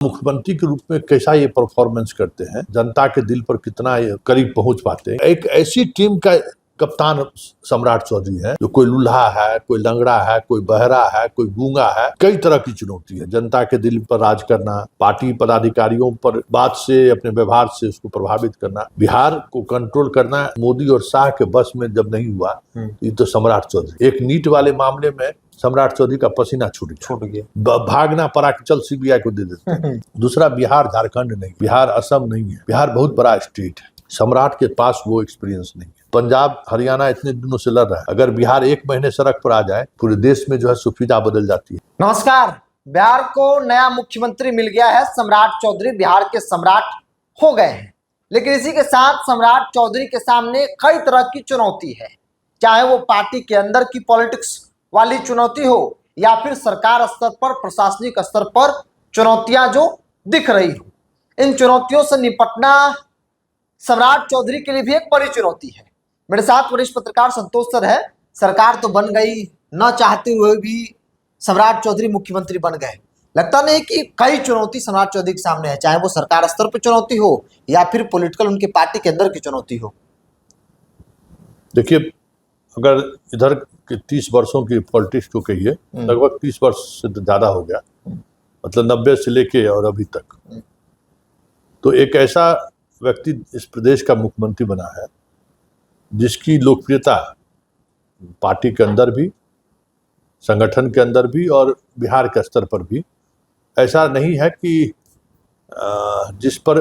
मुख्यमंत्री के रूप में कैसा ये परफॉर्मेंस करते हैं, जनता के दिल पर कितना ये करीब पहुंच पाते हैं। एक ऐसी टीम का कप्तान सम्राट चौधरी है जो कोई लूल्हा है, कोई लंगड़ा है, कोई बहरा है, कोई गूंगा है। कई तरह की चुनौती है। जनता के दिल पर राज करना, पार्टी पदाधिकारियों पर बात से, अपने व्यवहार से उसको प्रभावित करना, बिहार को कंट्रोल करना मोदी और शाह के बस में जब नहीं हुआ, ये तो सम्राट चौधरी। एक नीट वाले मामले में सम्राट चौधरी का पसीना छूट गया, भागना पड़ा कि चल सीबीआई को दे देते। दूसरा, बिहार झारखंड नहीं, बिहार असम नहीं है। बिहार बहुत बड़ा स्टेट है, सम्राट के पास वो एक्सपीरियंस नहीं है। पंजाब हरियाणा इतने दिनों से लड़ रहा है, अगर बिहार एक महीने सड़क पर आ जाए पूरे देश में जो है सुविधा बदल जाती है। नमस्कार। बिहार को नया मुख्यमंत्री मिल गया है, सम्राट चौधरी बिहार के सम्राट हो गए हैं। लेकिन इसी के साथ सम्राट चौधरी के सामने कई तरह की चुनौती है, चाहे वो पार्टी के अंदर की पॉलिटिक्स वाली चुनौती हो या फिर सरकार स्तर पर, प्रशासनिक स्तर पर चुनौतियां जो दिख रही हो। इन चुनौतियों से निपटना सम्राट चौधरी के लिए भी एक बड़ी चुनौती है। मेरे साथ वरिष्ठ पत्रकार संतोष सर है। सरकार तो बन गई, न चाहते हुए भी सम्राट चौधरी मुख्यमंत्री बन गए। लगता नहीं कि कई चुनौती सम्राट चौधरी के सामने है, चाहे वो सरकार स्तर पर चुनौती हो या फिर पॉलिटिकल उनके पार्टी के अंदर की चुनौती हो। देखिए, अगर इधर के 30 वर्षों की पॉलिटिक्स को कहिए, लगभग 30 वर्ष से ज्यादा हो गया, मतलब 90 से लेके और अभी तक, तो एक ऐसा व्यक्ति इस प्रदेश का मुख्यमंत्री बना है जिसकी लोकप्रियता पार्टी के अंदर भी, संगठन के अंदर भी और बिहार के स्तर पर भी ऐसा नहीं है कि जिस पर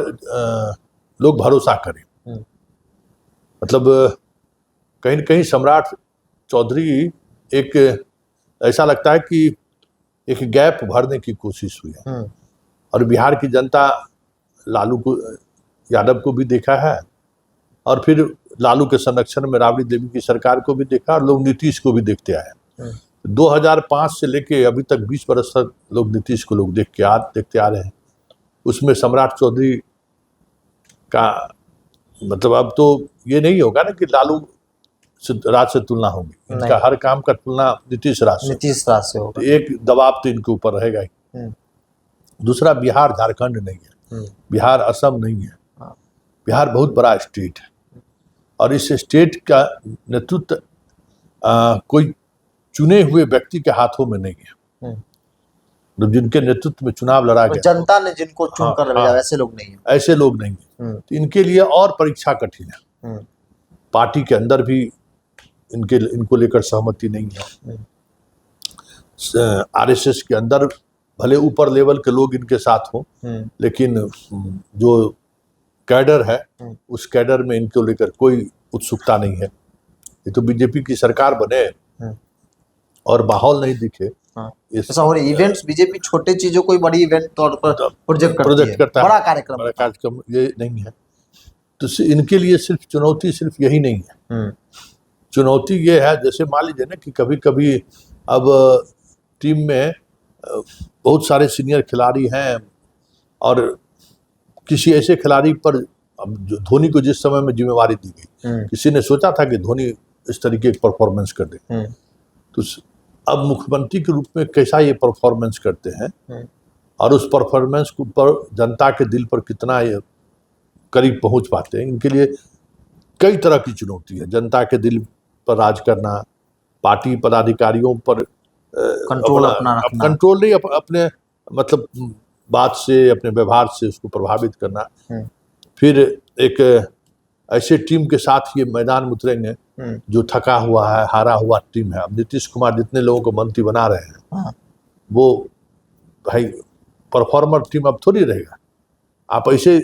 लोग भरोसा करें। मतलब कहीं न कहीं सम्राट चौधरी एक ऐसा लगता है कि एक गैप भरने की कोशिश हुई है। और बिहार की जनता लालू यादव को भी देखा है और फिर लालू के संरक्षण में राबड़ी देवी की सरकार को भी देखा और लोग नीतीश को भी देखते आए। 2005 से लेके अभी तक 20 वर्ष तक लोग नीतीश को लोग देखते आ रहे हैं। उसमें सम्राट चौधरी का मतलब अब तो ये नहीं होगा ना कि लालू राज से तुलना होगी, इनका हर काम का तुलना नीतीश राज से होगा। एक दबाव तो इनके ऊपर रहेगा ही। दूसरा, बिहार झारखंड नहीं है, बिहार असम नहीं है। बिहार बहुत बड़ा स्टेट है और इस स्टेट का नेतृत्व कोई चुने हुए व्यक्ति के हाथों में नहीं है। जिनके नेतृत्व में चुनाव लड़ा गया, जनता ने जिनको चुनकर लगाया, ऐसे लोग नहीं है। ऐसे लोग नहीं है। तो इनके लिए और परीक्षा कठिन है। पार्टी के अंदर भी इनको लेकर सहमति नहीं है। आरएसएस के अंदर भले ऊपर लेवल के लोग इनके साथ हों, लेकिन जो कैडर है उस कैडर में इनको लेकर कोई उत्सुकता नहीं है। ये तो बीजेपी की सरकार बने और माहौल नहीं दिखे। ऐसा हो रहा है, इवेंट्स बीजेपी छोटे चीजों को बड़ी इवेंट तौर पर प्रोजेक्ट करता है, बड़ा कार्यक्रम ये नहीं है। तो इनके लिए सिर्फ चुनौती सिर्फ यही नहीं है। चुनौती ये है, जैसे मान लीजिए ना कि कभी कभी अब टीम में बहुत सारे सीनियर खिलाड़ी हैं और किसी ऐसे खिलाड़ी पर, अब धोनी को जिस समय में जिम्मेवारी दी गई, किसी ने सोचा था कि धोनी इस तरीके की परफॉर्मेंस कर दे। तो अब मुख्यमंत्री के रूप में कैसा ये परफॉर्मेंस करते हैं और उस परफॉर्मेंस पर जनता के दिल पर कितना ये करीब पहुंच पाते हैं, इनके लिए कई तरह की चुनौती है। जनता के दिल पर राज करना, पार्टी पदाधिकारियों पर कंट्रोल नहीं, अपने मतलब बात से, अपने व्यवहार से उसको प्रभावित करना। फिर एक ऐसे टीम के साथ ये मैदान में उतरेंगे जो थका हुआ है, हारा हुआ टीम है। अब नीतीश कुमार जितने लोगों को मंत्री बना रहे हैं, वो भाई परफॉर्मर टीम अब थोड़ी रहेगा। आप ऐसे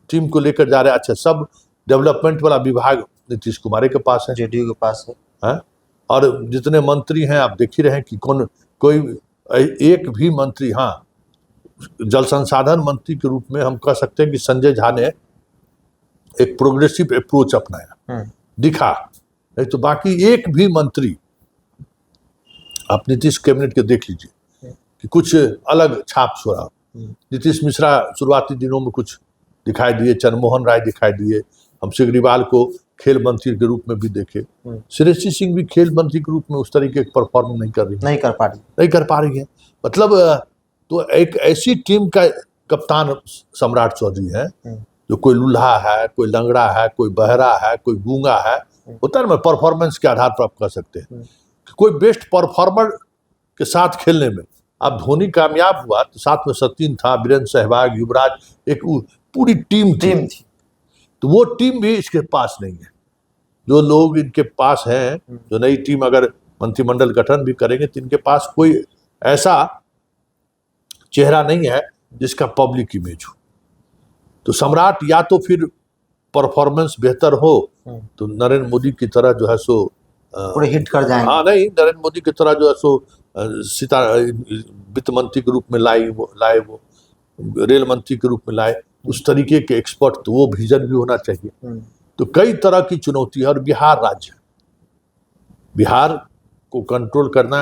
टीम को लेकर जा रहे हैं। अच्छा, सब डेवलपमेंट वाला विभाग नीतीश कुमार के पास है, जेडीयू के पास है। और जितने मंत्री हैं आप देख ही रहे हैं कि कोई एक भी मंत्री, हाँ, जल संसाधन मंत्री के रूप में हम कह सकते हैं कि संजय झा ने एक प्रोग्रेसिव अप्रोच अपनाया, दिखा। नहीं तो बाकी एक भी मंत्री आप नीतीश कैबिनेट के देख लीजिए कि कुछ अलग छाप छोड़ा। नीतीश मिश्रा शुरुआती दिनों में कुछ दिखाई दिए, चंद्रमोहन राय दिखाई दिए, हम सिग्रीवाल को खेल मंत्री के रूप में भी देखे। श्रेयसी सिंह भी खेल मंत्री के रूप में उस तरीके की परफॉर्म नहीं कर पा रही है। मतलब तो एक ऐसी टीम का कप्तान सम्राट चौधरी हैं, जो कोई लूल्हा है, कोई लंगड़ा है, कोई बहरा है, कोई गूंगा है, होता है ना, परफॉर्मेंस के आधार पर आप कह सकते हैं कि कोई बेस्ट परफॉर्मर के साथ खेलने में। अब धोनी कामयाब हुआ तो साथ में सचिन था, वीरेंद्र सहवाग, युवराज, एक पूरी टीम थी। तो वो टीम भी इसके पास नहीं है। जो लोग इनके पास हैं, जो नई टीम अगर मंत्रिमंडल गठन भी करेंगे तो इनके पास कोई ऐसा चेहरा नहीं है जिसका पब्लिक इमेज हो। तो सम्राट या तो फिर परफॉर्मेंस बेहतर हो तो नरेंद्र मोदी की तरह जो है सो पूरे हिट कर जाएंगे। हाँ, नहीं, नरेंद्र मोदी की तरह जो है सो वित्त मंत्री के रूप में लाए वो रेल मंत्री के रूप में लाए, उस तरीके के एक्सपर्ट, तो वो विजन भी होना चाहिए। तो कई तरह की चुनौती है। और बिहार राज्य, बिहार को कंट्रोल करना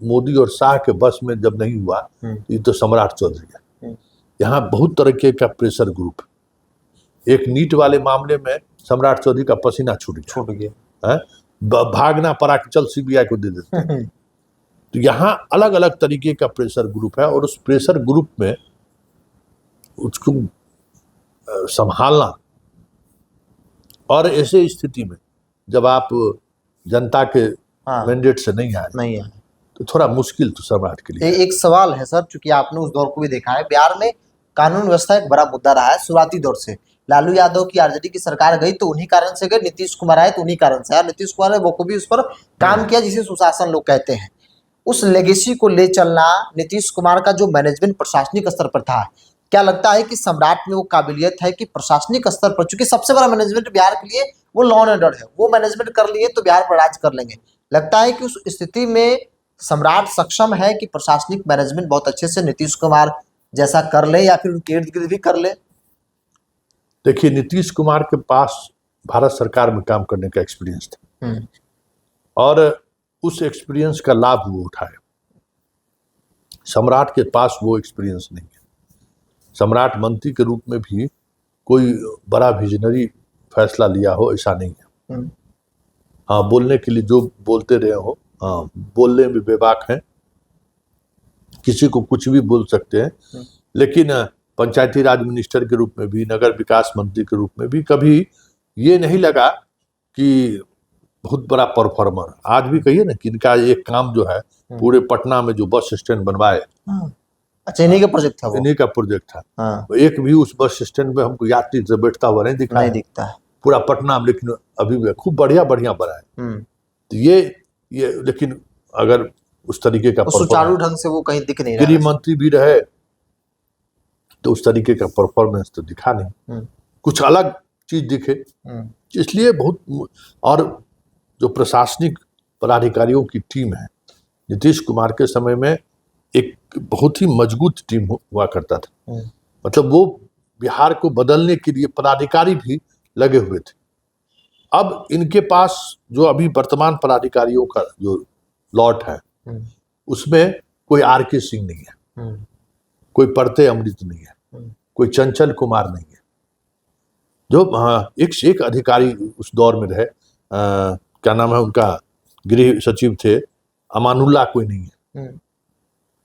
मोदी और शाह के बस में जब नहीं हुआ, ये तो सम्राट चौधरी है। यहाँ बहुत तरीके का प्रेशर ग्रुप है। एक नीट वाले मामले में सम्राट चौधरी का पसीना छूट गया, भागना पड़ा कि चल सीबीआई को दे देते। तो यहाँ अलग अलग तरीके का प्रेशर ग्रुप है, और उस प्रेशर ग्रुप में उसको संभालना, और ऐसे स्थिति में जब आप जनता के मैंडेट से नहीं आए तो थोड़ा मुश्किल तो सम्राट के लिए। एक सवाल है सर, चूंकि आपने उस दौर को भी देखा है, बिहार में कानून व्यवस्था एक बड़ा मुद्दा रहा है शुरुआती दौर से। लालू यादव की आरजेडी की सरकार गई तो उन्हीं कारण से गई, नीतीश कुमार आए तो उन्हीं कारण से, और नीतीश कुमार ने वो भी उस पर काम किया जिसे सुशासन लोग कहते हैं। उस लेगेसी को ले चलना, नीतीश कुमार का जो मैनेजमेंट प्रशासनिक स्तर पर था, क्या लगता है कि सम्राट में वो काबिलियत है कि प्रशासनिक स्तर पर, चूंकि सबसे बड़ा मैनेजमेंट बिहार के लिए वो लॉ एंड ऑर्डर है, वो मैनेजमेंट कर लिए तो बिहार पर राज कर लेंगे। लगता है कि उस स्थिति में सम्राट सक्षम है कि प्रशासनिक मैनेजमेंट बहुत अच्छे से नीतीश कुमार जैसा कर ले, या फिर उनके इर्द गिर्द भी कर ले? देखिए, नीतीश कुमार के पास भारत सरकार में काम करने का एक्सपीरियंस था, और उस एक्सपीरियंस का लाभ वो उठाए। सम्राट के पास वो एक्सपीरियंस नहीं है। सम्राट मंत्री के रूप में भी कोई बड़ा विजनरी फैसला लिया हो ऐसा नहीं है। हाँ, बोलने के लिए जो बोलते रहे हो, हाँ, बोलने में बेबाक हैं, किसी को कुछ भी बोल सकते हैं। लेकिन पंचायती राज मिनिस्टर के रूप में भी, नगर विकास मंत्री के रूप में भी कभी ये नहीं लगा कि बहुत बड़ा परफॉर्मर। आज भी कहिए ना कि इनका एक काम जो है पूरे पटना में जो बस स्टैंड बनवाए, अच्छा, इन्हीं का प्रोजेक्ट था वो? इन्हीं का प्रोजेक्ट था। एक भी उस बस स्टैंड में हमको यात्री से बैठता हुआ नहीं दिखता है पूरा पटना में, लेकिन अभी भी खूब बढ़िया बना है। तो ये लेकिन अगर उस तरीके का सुचारू ढंग से वो कहीं दिख नहीं रहा। गृह मंत्री भी रहे तो उस तरीके का परफॉर्मेंस तो दिखा नहीं, कुछ अलग चीज दिखे। इसलिए बहुत, और जो प्रशासनिक पदाधिकारियों की टीम है, नीतीश कुमार के समय में एक बहुत ही मजबूत टीम हुआ करता था। मतलब वो बिहार को बदलने के लिए पदाधिकारी भी लगे हुए थे। अब इनके पास जो अभी वर्तमान पदाधिकारियों का जो लॉट है, उसमें कोई आर.के. सिंह नहीं है, कोई परते अमृत नहीं है, कोई चंचल कुमार नहीं है, जो एक से एक अधिकारी उस दौर में रहे। क्या नाम है उनका, गृह सचिव थे, अमानुल्लाह कोई नहीं है।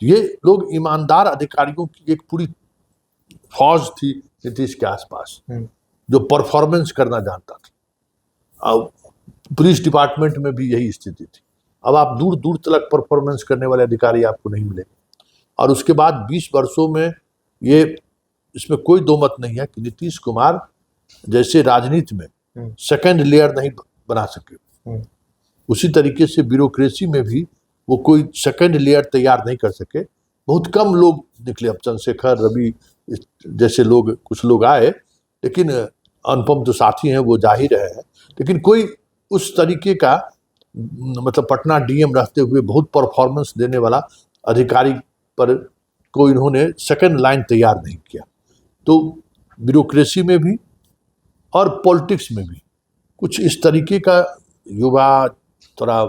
ये लोग ईमानदार अधिकारियों की एक पूरी फौज थी नीतीश के आसपास, जो परफॉर्मेंस करना जानता था। अब पुलिस डिपार्टमेंट में भी यही स्थिति थी। अब आप दूर दूर तक परफॉर्मेंस करने वाले अधिकारी आपको नहीं मिलेंगे। और उसके बाद 20 वर्षों में ये, इसमें कोई दो मत नहीं है कि नीतीश कुमार जैसे राजनीति में सेकंड लेयर नहीं बना सके, उसी तरीके से ब्यूरोक्रेसी में भी वो कोई सेकंड लेयर तैयार नहीं कर सके। बहुत कम लोग निकले। अब चंद्रशेखर, रवि जैसे लोग, कुछ लोग आए, लेकिन अनुपम जो साथी हैं वो जा ही रहे हैं, लेकिन कोई उस तरीके का, मतलब पटना डीएम रहते हुए बहुत परफॉर्मेंस देने वाला अधिकारी पर कोई इन्होंने सेकंड लाइन तैयार नहीं किया। तो ब्यूरोक्रेसी में भी और पॉलिटिक्स में भी कुछ इस तरीके का युवा, थोड़ा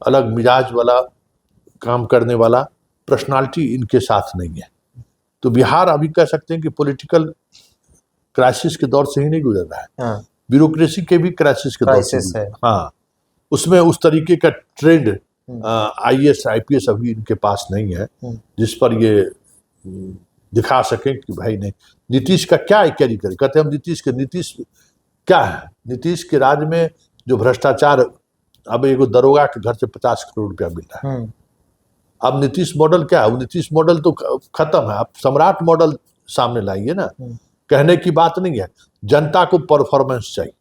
अलग मिजाज वाला, काम करने वाला पर्सनालिटी इनके साथ नहीं है। तो बिहार अभी कह सकते हैं कि पॉलिटिकल क्राइसिस के दौर से ही नहीं गुजर रहा है, ब्यूरोक्रेसी के भी क्राइसिस के दौर से है। हाँ, उसमें उस तरीके का ट्रेंड IAS IPS अभी इनके पास नहीं है जिस पर ये दिखा सकें कि भाई नहीं, नीतीश का क्या कैरी करें। कहते हैं हम नीतीश क्या है, नीतीश के राज में जो भ्रष्टाचार, अब एक दरोगा के घर से 50 करोड़ रुपया मिल रहा है। अब नीतीश मॉडल क्या है, नीतीश मॉडल तो खत्म है, आप सम्राट मॉडल सामने लाइए ना। कहने की बात नहीं है, जनता को परफॉर्मेंस चाहिए।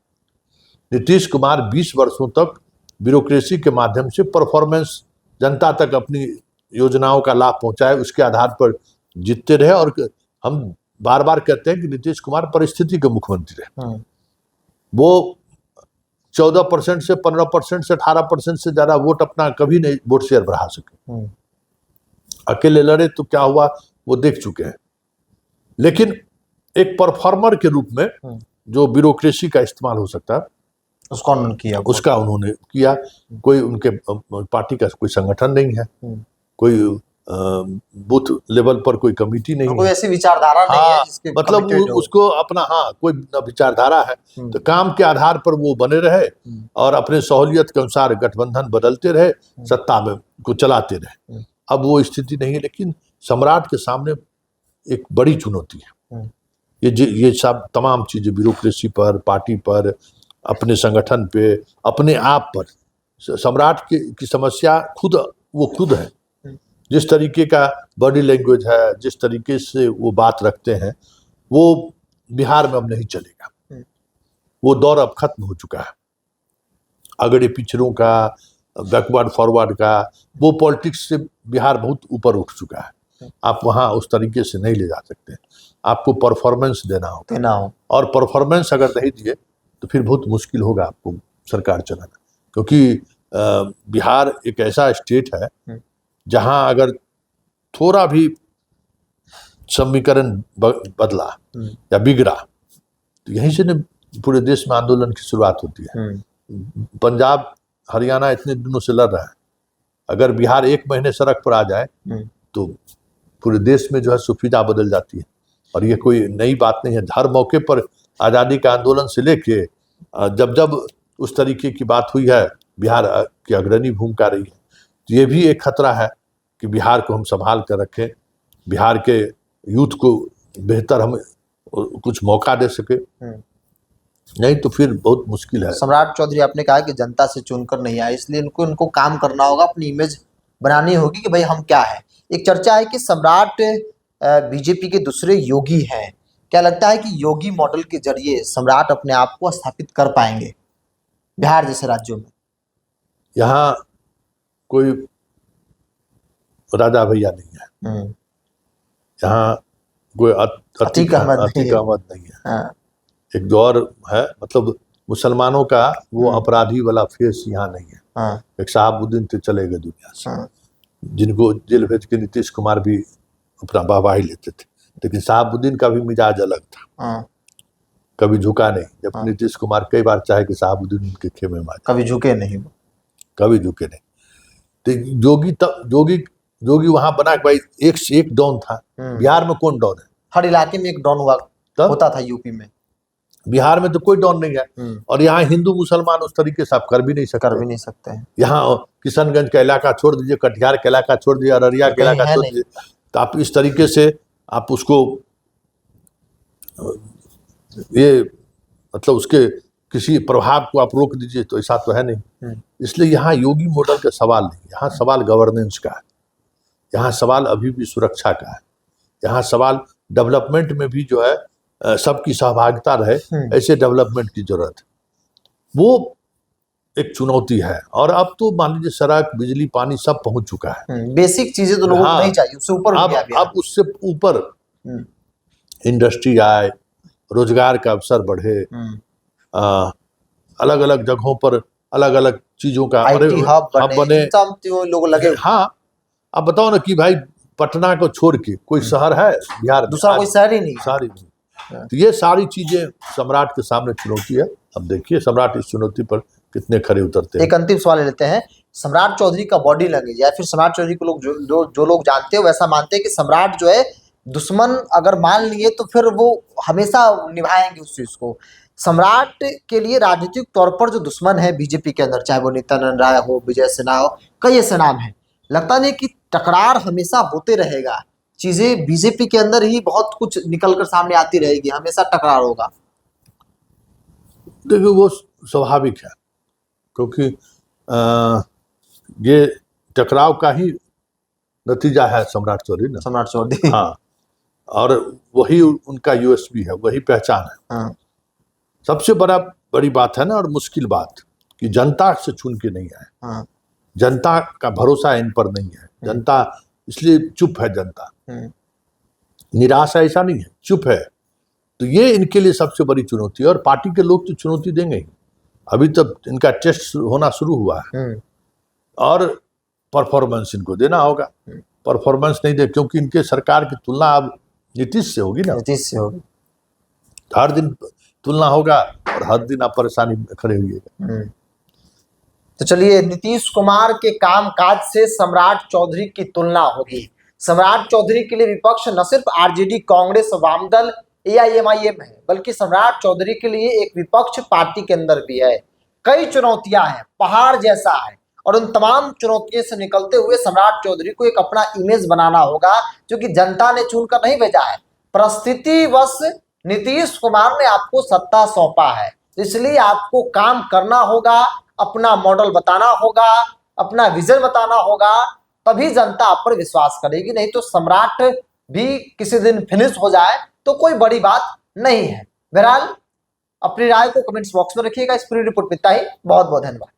नीतीश कुमार 20 वर्षों तक ब्यूरोक्रेसी के माध्यम से परफॉर्मेंस, जनता तक अपनी योजनाओं का लाभ पहुंचाए, उसके आधार पर जीतते रहे। और हम बार बार कहते हैं कि नीतीश कुमार परिस्थिति के मुख्यमंत्री रहे। वो 14% से 15% से 18% से ज्यादा वोट अपना कभी नहीं वोट शेयर बढ़ा सके। अकेले लड़े तो क्या हुआ वो देख चुके हैं। लेकिन एक परफॉर्मर के रूप में जो ब्यूरोक्रेसी का इस्तेमाल हो सकता है उसका उन्होंने किया। कोई उनके पार्टी का कोई संगठन नहीं है, कोई बूथ लेवल पर कोई कमेटी नहीं है, कोई ऐसी विचारधारा नहीं है जिसके मतलब उसको अपना कोई विचारधारा है तो काम के आधार पर वो बने रहे और अपने सहूलियत के अनुसार गठबंधन बदलते रहे, सत्ता में को चलाते रहे। अब वो स्थिति नहीं है। लेकिन सम्राट के सामने एक बड़ी चुनौती है। ये सब तमाम चीजें ब्यूरोक्रेसी पर, पार्टी पर, अपने संगठन पे, अपने आप पर। सम्राट की समस्या खुद है। जिस तरीके का बॉडी लैंग्वेज है, जिस तरीके से वो बात रखते हैं, वो बिहार में अब नहीं चलेगा। वो दौर अब खत्म हो चुका है। अगड़े पिछड़ों का, बैकवर्ड फॉरवर्ड का, वो पॉलिटिक्स से बिहार बहुत ऊपर उठ चुका है। आप वहाँ उस तरीके से नहीं ले जा सकते। आपको परफॉर्मेंस देना हो। और परफॉर्मेंस अगर नहीं दिए तो फिर बहुत मुश्किल होगा आपको सरकार चलाना। क्योंकि बिहार एक ऐसा स्टेट है जहां अगर थोड़ा भी समीकरण बदला या बिगड़ा तो यहीं से न पूरे देश में आंदोलन की शुरुआत होती है। पंजाब हरियाणा इतने दिनों से लड़ रहा है, अगर बिहार एक महीने सड़क पर आ जाए तो पूरे देश में जो है सुविधा बदल जाती है। और ये कोई नई बात नहीं है। हर मौके पर आज़ादी का आंदोलन से लेके जब उस तरीके की बात हुई है, बिहार की अग्रणी भूमिका रही है। तो ये भी एक खतरा है कि बिहार को हम संभाल कर रखें, बिहार के यूथ को बेहतर हम कुछ मौका दे सके, नहीं तो फिर बहुत मुश्किल है। सम्राट चौधरी, आपने कहा कि जनता से चुनकर नहीं आए, इसलिए इनको काम करना होगा, अपनी इमेज बनानी होगी कि भाई हम क्या है। एक चर्चा है कि सम्राट बीजेपी के दूसरे योगी हैं। क्या लगता है कि योगी मॉडल के जरिए सम्राट अपने आप को स्थापित कर पाएंगे बिहार जैसे राज्यों में? यहाँ कोई राजा भैया नहीं है, यहाँ कोई अतीक अहमद नहीं है। एक दौर है, मतलब मुसलमानों का वो अपराधी वाला फेस यहाँ नहीं है। एक शहाबुद्दीन तो चले गए दुनिया से, जिनको जेल भेज के नीतीश कुमार भी अपना वाहवाही लेते थे। लेकिन शहाबुद्दीन का भी मिजाज अलग था, कभी झुका नहीं। जब नीतीश कुमार कई बार चाहे कि शहाबुद्दीन उनके खेमे में, कभी झुके नहीं। तो जोगी वहां बना भाई एक से एक डॉन था। बिहार में कौन डॉन है? हर इलाके में एक डॉन होता था। यूपी में, बिहार में तो कोई डॉन नहीं है। और यहाँ हिंदू मुसलमान उस तरीके से आप कर भी नहीं सकते हैं। यहाँ किशनगंज का इलाका छोड़ दीजिए, कटिहार का इलाका छोड़ दीजिए, अररिया का इलाका छोड़ दीजिए, तो आप इस तरीके से आप उसको ये मतलब उसके किसी प्रभाव को आप रोक दीजिए, तो ऐसा तो है नहीं। इसलिए यहाँ योगी मॉडल का सवाल नहीं, यहाँ सवाल गवर्नेंस का है, यहाँ सवाल अभी भी सुरक्षा का है, यहाँ सवाल डेवलपमेंट में भी जो है सबकी सहभागिता रहे, ऐसे डेवलपमेंट की जरूरत है। वो एक चुनौती है। और अब तो मान लीजिए सड़क, बिजली, पानी सब पहुंच चुका है। बेसिक चीजें तो लोगों को नहीं चाहिए, उससे ऊपर अब उससे ऊपर इंडस्ट्री आए, रोजगार का अवसर बढ़े, अलग अलग जगहों पर अलग अलग चीजों का हब बने, लोग लगे। हाँ, अब बताओ ना कि भाई पटना को छोड़ के कोई शहर है बिहार में? दूसरा कोई शहर ही नहीं। तो ये सारी चीजें सम्राट के सामने चुनौती है। अब देखिए सम्राट इस चुनौती पर कितने खरे उतरते हैं। एक अंतिम सवाल लेते हैं। सम्राट चौधरी का बॉडी लैंग्वेज, या फिर सम्राट चौधरी को लोग जो लोग जानते हैं वैसा मानते हैं कि सम्राट जो है दुश्मन अगर मान लिए तो फिर वो हमेशा निभाएंगे उस चीज को। सम्राट के लिए राजनीतिक तौर पर जो दुश्मन है बीजेपी के अंदर, चाहे वो नित्यानंद राय हो, विजय सिन्हा हो, कई ऐसे नाम है, लगता नहीं कि टकरार हमेशा होते रहेगा, चीजें बीजेपी के अंदर ही बहुत कुछ निकल कर सामने आती रहेगी, हमेशा टकरार होगा। देखिए वो स्वाभाविक है, क्योंकि ये टकराव का ही नतीजा है सम्राट चौधरी ना। सम्राट चौधरी। हाँ, और वही उनका यूएसपी है, वही पहचान है। हाँ, सबसे बड़ी बात है ना, और मुश्किल बात, कि जनता से चुन के नहीं आए। हाँ, जनता का भरोसा इन पर नहीं है, जनता इसलिए चुप है। जनता निराश है ऐसा नहीं है, चुप है। तो ये इनके लिए सबसे बड़ी चुनौती है, और पार्टी के लोग तो चुनौती देंगे ही। अभी तक इनका टेस्ट होना शुरू हुआ है, और परफॉर्मेंस इनको देना होगा। परफॉर्मेंस नहीं दे, क्योंकि इनके सरकार की तुलना अब नीतीश से होगी ना। नीतीश से होगी। हर दिन तुलना होगा, और हर दिन आप परेशानी में खड़े हुए। तो चलिए, नीतीश कुमार के कामकाज से सम्राट चौधरी की तुलना होगी। सम्राट चौधरी के लिए विपक्ष न सिर्फ आरजेडी, कांग्रेस, वामदल, एआईएमआईएम है, बल्कि सम्राट चौधरी के लिए एक विपक्ष पार्टी के अंदर भी है। कई चुनौतियां हैं, पहाड़ जैसा है, और उन तमाम चुनौतियों से निकलते हुए सम्राट चौधरी को एक अपना इमेज बनाना होगा, जो कि जनता ने चुनकर नहीं भेजा है। परिस्थितिवश नीतीश कुमार ने आपको सत्ता सौंपा है, इसलिए आपको काम करना होगा, अपना मॉडल बताना होगा, अपना विजन बताना होगा, तभी जनता आप पर विश्वास करेगी। नहीं तो सम्राट भी किसी दिन फिनिश हो जाए तो कोई बड़ी बात नहीं है। बहरहाल अपनी राय को कमेंट्स बॉक्स में रखिएगा। इस पूरी रिपोर्ट में इतना ही। बहुत बहुत धन्यवाद।